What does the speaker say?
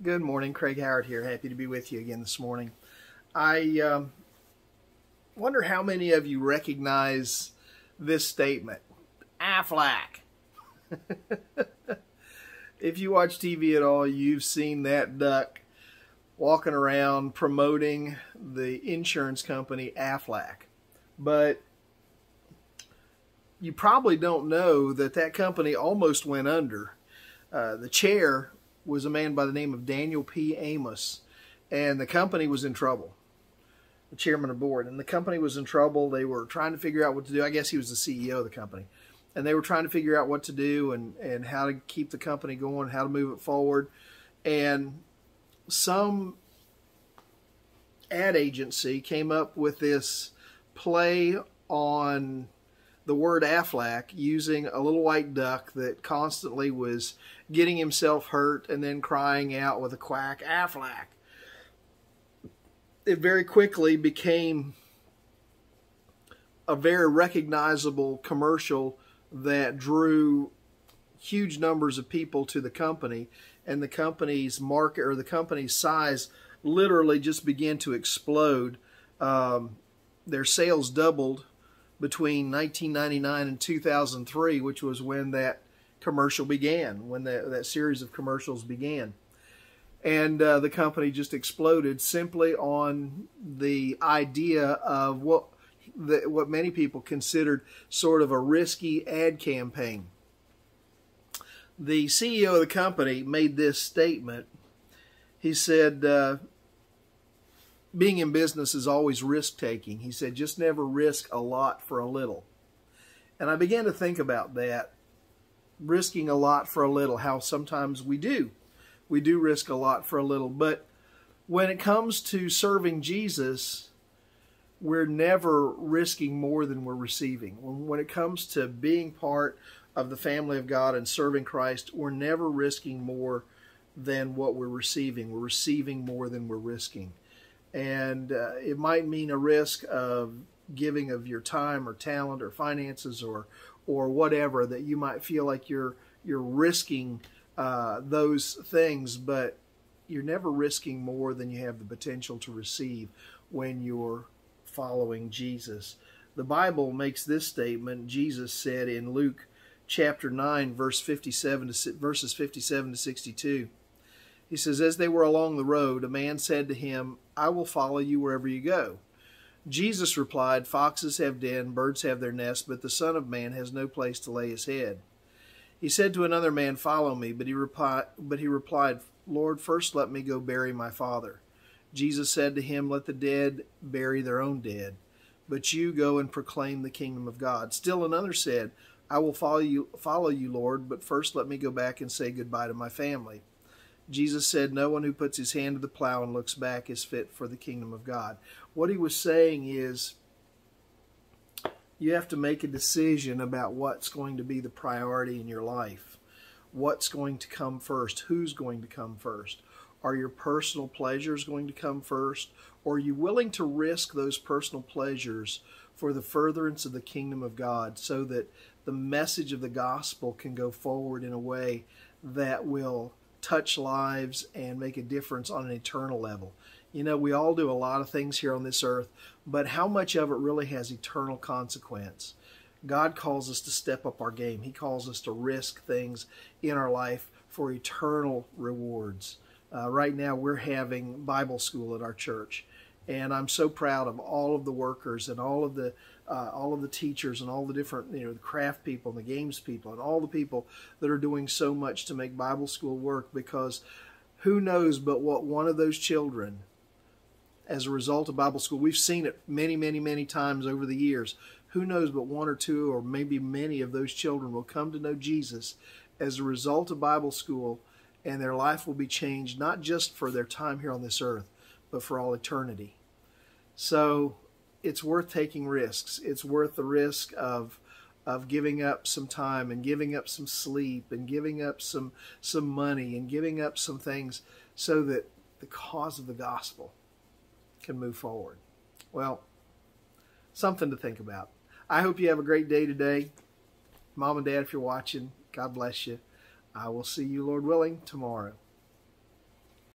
Good morning, Craig Howard here. Happy to be with you again this morning. I wonder how many of you recognize this statement, Aflac. If you watch TV at all, you've seen that duck walking around promoting the insurance company Aflac. But you probably don't know that that company almost went under. The chair was a man by the name of Daniel P. Amos, and the company was in trouble. The chairman of the board, and the company was in trouble. They were trying to figure out what to do. I guess he was the CEO of the company, and they were trying to figure out what to do and how to keep the company going, how to move it forward. And some ad agency came up with this play on the word Aflac using a little white duck that constantly was getting himself hurt and then crying out with a quack, Aflac. It very quickly became a very recognizable commercial that drew huge numbers of people to the company, and the company's market or the company's size literally just began to explode. Their sales doubled between 1999 and 2003, which was when that commercial began, when that series of commercials began. And the company just exploded simply on the idea of what many people considered sort of a risky ad campaign. The CEO of the company made this statement. He said, being in business is always risk-taking. He said, just never risk a lot for a little. And I began to think about that, risking a lot for a little, how sometimes we do. We do risk a lot for a little. But when it comes to serving Jesus, we're never risking more than we're receiving. When it comes to being part of the family of God and serving Christ, we're never risking more than what we're receiving. We're receiving more than we're risking. And it might mean a risk of giving of your time or talent or finances or whatever, that you might feel like you're risking those things, but you're never risking more than you have the potential to receive when you're following Jesus. The Bible makes this statement. Jesus said in Luke chapter 9, verses 57 to 62. He says, as they were along the road, a man said to him, I will follow you wherever you go. Jesus replied, foxes have den, birds have their nests, but the Son of Man has no place to lay his head. He said to another man, follow me, but he replied, Lord, first let me go bury my father. Jesus said to him, let the dead bury their own dead, but you go and proclaim the kingdom of God. Still another said, I will follow you, Lord, but first let me go back and say goodbye to my family. Jesus said, no one who puts his hand to the plow and looks back is fit for the kingdom of God. What he was saying is, you have to make a decision about what's going to be the priority in your life. What's going to come first? Who's going to come first? Are your personal pleasures going to come first? Or are you willing to risk those personal pleasures for the furtherance of the kingdom of God, so that the message of the gospel can go forward in a way that will touch lives and make a difference on an eternal level? You know, we all do a lot of things here on this earth, but how much of it really has eternal consequence? God calls us to step up our game. He calls us to risk things in our life for eternal rewards. Right now we're having Bible school at our church, and I'm so proud of all of the workers and all of the teachers and all the different, the craft people and the games people and all the people that are doing so much to make Bible school work, because who knows but what one of those children, as a result of Bible school, we've seen it many, many, many times over the years, who knows but one or two or maybe many of those children will come to know Jesus as a result of Bible school, and their life will be changed, not just for their time here on this earth, but for all eternity. So it's worth taking risks. It's worth the risk of giving up some time and giving up some sleep and giving up some money and giving up some things so that the cause of the gospel can move forward. Well, something to think about. I hope you have a great day today. Mom and Dad, if you're watching, God bless you. I will see you, Lord willing, tomorrow.